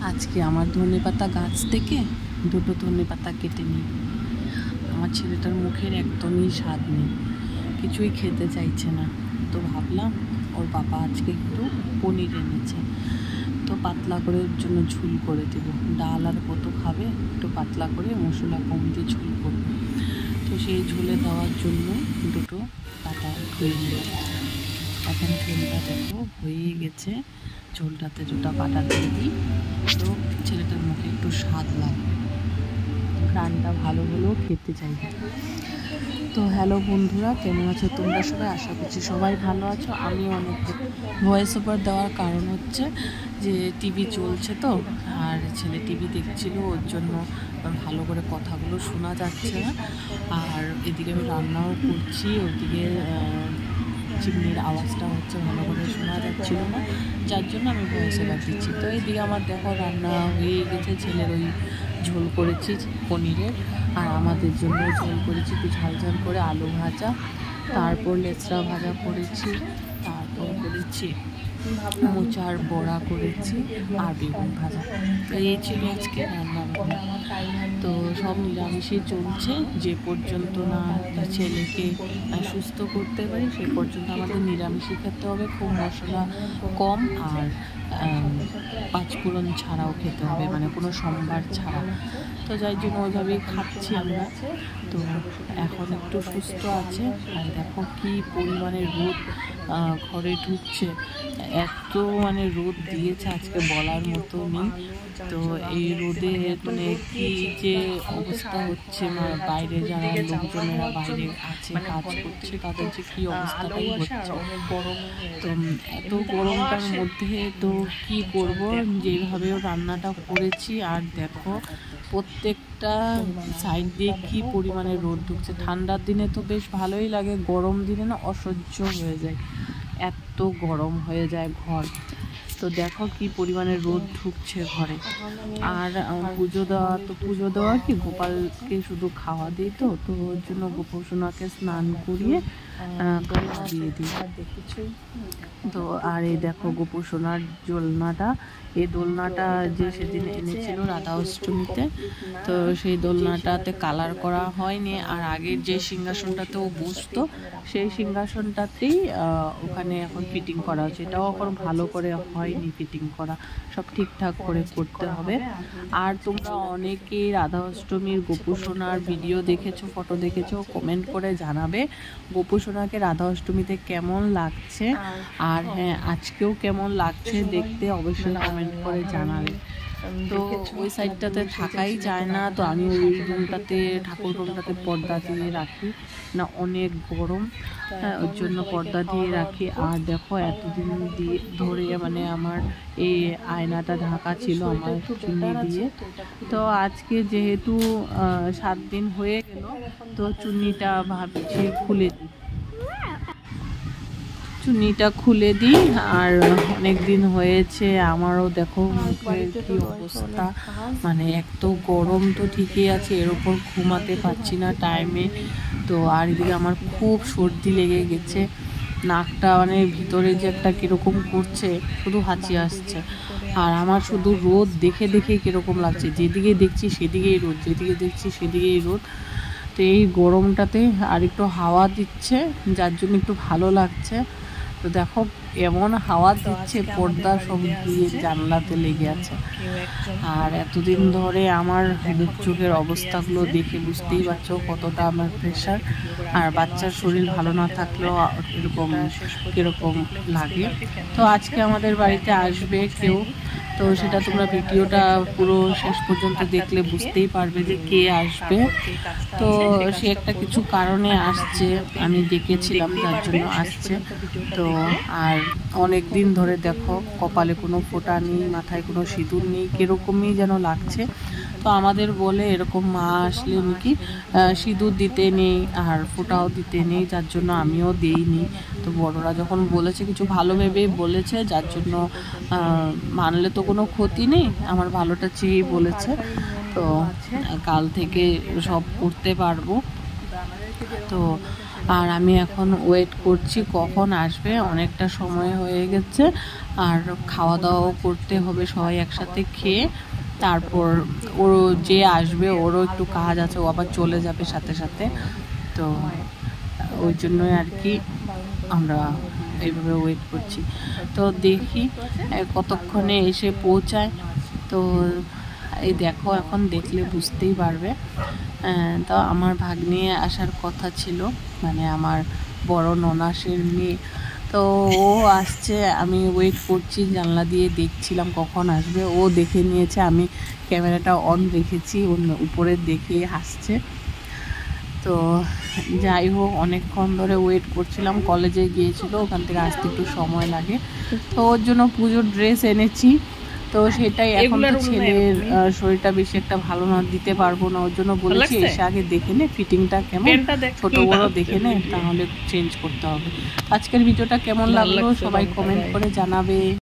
আজকে আমার ধনেপাতা গাছ থেকে দুটো ধনেপাতা কেটে নিই। আমার ছেলেটার মুখের একদমই স্বাদ নেই, কিছুই খেতে চাইছে না। তো ভাবলাম ওর বাবা আজকে একটু পনির এনেছে, তো পাতলা করে ওর জন্য ঝুল করে দেব। ডাল আর কত খাবে, একটু পাতলা করে মশলা কম দিয়ে ঝুল করব। তো সেই ঝুলে দেওয়ার জন্য দুটো পাতা ধুয়ে নিলাম। এখন ঝোলটা দেখো হয়ে গেছে। ঝোলটাতে দুটো পাতা দিয়ে দিই, তো ছেলেটার মুখে একটু স্বাদ লাগবে, রান্নাটা ভালো হলেও খেতে চাইবে। তো হ্যালো বন্ধুরা, কেমন আছো তোমরা সবাই? আশা করছি সবাই ভালো আছো। আমি অনেক ভয়েস ওভার দেওয়ার কারণ হচ্ছে যে টিভি চলছে তো, আর ছেলে টিভি দেখছিল, ওর জন্য ভালো করে কথাগুলো শোনা যাচ্ছে না। আর এদিকে আমি রান্নাও করছি, ওদিকে চিমনির আওয়াজটা হচ্ছে ভালো করে শোনা যাচ্ছিল না, যার জন্য আমি ভয়েস ওভার দিচ্ছি। তো এইদিকে আমার দেখো রান্না হয়ে গেছে। ছেলের ওই ঝোল করেছি পনিরের, আর আমাদের জন্য ঝোল করেছি একটু ঝাল ঝাল করে আলু ভাজা, তারপর লেচড়া ভাজা করেছি, তারপর করেছি মোচার বড়া করেছি, আর বেগুন ভাজা। তো এই ছিল আজকে রান্না বান্না। তো সব নিরামিষই চলছে, যে পর্যন্ত না ছেলেকে সুস্থ করতে পারি সে পর্যন্ত আমাদের নিরামিষই খেতে হবে, খুব মশলা কম আর পাঁচফোড়ন ছাড়াও খেতে হবে, মানে কোনো সম্বার ছাড়া। তো যাই জন্য ওইভাবেই খাচ্ছি আমরা। তো এখন একটু সুস্থ আছে। আর দেখো কি পরিমাণে রোদ ঘরে ঢুকছে, এত মানে রোদ দিয়েছে আজকে বলার মতো নেই। তো এই রোদে মানে কি যে অবস্থা হচ্ছে, বাইরে যারা লোকজনেরা বাইরে আছে কাজ করছে তাদের যে কী অবস্থাটাই হচ্ছে। তো এত গরমটার মধ্যে তো কি করব, যেভাবেও রান্নাটা করেছি। আর দেখো প্রত্যেকটা সাইড দিয়ে কী পরিমাণে রোদ ঢুকছে। ঠান্ডার দিনে তো বেশ ভালোই লাগে, গরম দিনে না অসহ্য হয়ে যায়, এত গরম হয়ে যায় ঘর। তো দেখো কি পরিমাণে রোদ ঢুকছে ঘরে। আর পুজো দেওয়া কি গোপালকে শুধু খাওয়া দিই, তো ওর জন্য গোপসোনাকে স্নান করিয়ে খাওয়া দিয়ে দিই। তো আর এই দেখো গোপসোনার দোলনাটা, এই দোলনাটা যে সেদিন এনেছিল রাধা অষ্টমীতে, তো সেই দোলনাটাতে কালার করা হয়নি। আর আগের যে সিংহাসনটাতে ও বসতো সেই সিংহাসনটাতেই ওখানে এখন ফিটিং করা হচ্ছে। এটাও এখন ভালো করে হয়নি ফিটিং করা, সব ঠিকঠাক করে করতে হবে। আর তোমরা অনেকেই রাধা অষ্টমীর গোপসোনার ভিডিও দেখেছো, ফটো দেখেছো, কমেন্ট করে জানাবে গোপসোনাকে রাধা অষ্টমীতে কেমন লাগছে। আর হ্যাঁ, আজকেও কেমন লাগছে দেখতে অবশ্যই কমেন্ট করে জানাবে। তো ওই সাইডটাতে থাকাই যায় না, তো আমি ওই রুমটাতে ঠাকুর রুমটাতে পর্দা দিয়ে রাখি না, অনেক গরম, হ্যাঁ ওর জন্য পর্দা দিয়ে রাখি। আর দেখো এতদিন ধরে মানে আমার এই আয়নাটা ঢাকা ছিল আমার চুন্নি দিয়ে। তো আজকে যেহেতু 7 দিন হয়ে গেল, তো চুন্নিটা ভাবছি চুন্নিটা খুলে দিই। আর অনেক দিন হয়েছে আমারও, দেখো মুখের কি অবস্থা, মানে এত গরম তো ঠিকই আছে, এর ওপর ঘুমাতে পারছি না টাইমে। তো আর এদিকে আমার খুব সর্দি লেগে গেছে, নাকটা মানে ভিতরে যে একটা কীরকম করছে, শুধু হাঁচি আসছে। আর আমার শুধু রোদ দেখে দেখে কীরকম লাগছে, যেদিকে দেখছি সেদিকেই রোদ, যেদিকে দেখছি সেদিকেই রোদ। তো এই গরমটাতে আর একটু হাওয়া দিচ্ছে, যার জন্য একটু ভালো লাগছে। তো দেখো এমন হাওয়া দিচ্ছে, পর্দা সব দিয়ে জানলাতে লেগে আছে। আর এতদিন ধরে আমার মুখ চোখের অবস্থাগুলো দেখে বুঝতেই পারছো কতটা আমার প্রেশার। আর বাচ্চার শরীর ভালো না থাকলেও এরকম কীরকম লাগে। তো আজকে আমাদের বাড়িতে আসবে কেউ, তো সেটা তোমরা ভিডিওটা পুরো শেষ পর্যন্ত দেখলে বুঝতেই পারবে যে কে আসবে। তো সে একটা কিছু কারণে আসছে, আমি ডেকেছিলাম যার জন্য আসছে। তো আর অনেক দিন ধরে দেখো কপালে কোনো ফোঁটা নেই, মাথায় কোনো সিঁদুর নেই, কীরকমই যেন লাগছে। তো আমাদের বলে এরকম মা আসলে নাকি সিঁদুর দিতে নেই আর ফোঁটাও দিতে নেই, যার জন্য আমিও দেইনি। তো বড়রা যখন বলেছে কিছু ভালো ভেবেই বলেছে, যার জন্য মানলে তো কোনো ক্ষতি নেই, আমার ভালোটা চেয়েই বলেছে। তো কাল থেকে সব করতে পারবো। তো আর আমি এখন ওয়েট করছি কখন আসবে, অনেকটা সময় হয়ে গেছে। আর খাওয়া দাওয়াও করতে হবে সবাই একসাথে খেয়ে, তারপর ওর যে আসবে ওরও একটু কাজ আছে, ও আবার চলে যাবে সাথে সাথে। তো ওই জন্যই আর কি আমরা এইভাবে ওয়েট করছি। তো দেখি কতক্ষণে এসে পৌঁছায়। তো এই দেখো, এখন দেখলে বুঝতেই পারবে। তো আমার ভাগ্নে আসার কথা ছিল, মানে আমার বড় ননাসের মেয়ে। তো ও আসছে, আমি ওয়েট করছি, জানলা দিয়ে দেখছিলাম কখন আসবে। ও দেখে নিয়েছে, আমি ক্যামেরাটা অন রেখেছি, ওর উপরে দেখে হাসছে। তো যাই হোক, অনেকক্ষণ ধরে ওয়েট করছিলাম। কলেজে গিয়েছিল, ওখান থেকে আসতে একটু সময় লাগে। তো ওর জন্য পুজোর ড্রেস এনেছি। তো সেটাই, এখন তো ছেলের শরীরটা বেশি একটা ভালো না, দিতে পারবো না। ওর জন্য বলেছি এসে আগে দেখে নে ফিটিংটা কেমন, ছোট বড় দেখে নে, তাহলে চেঞ্জ করতে হবে। আজকের ভিডিওটা কেমন লাগলো সবাই কমেন্ট করে জানাবে।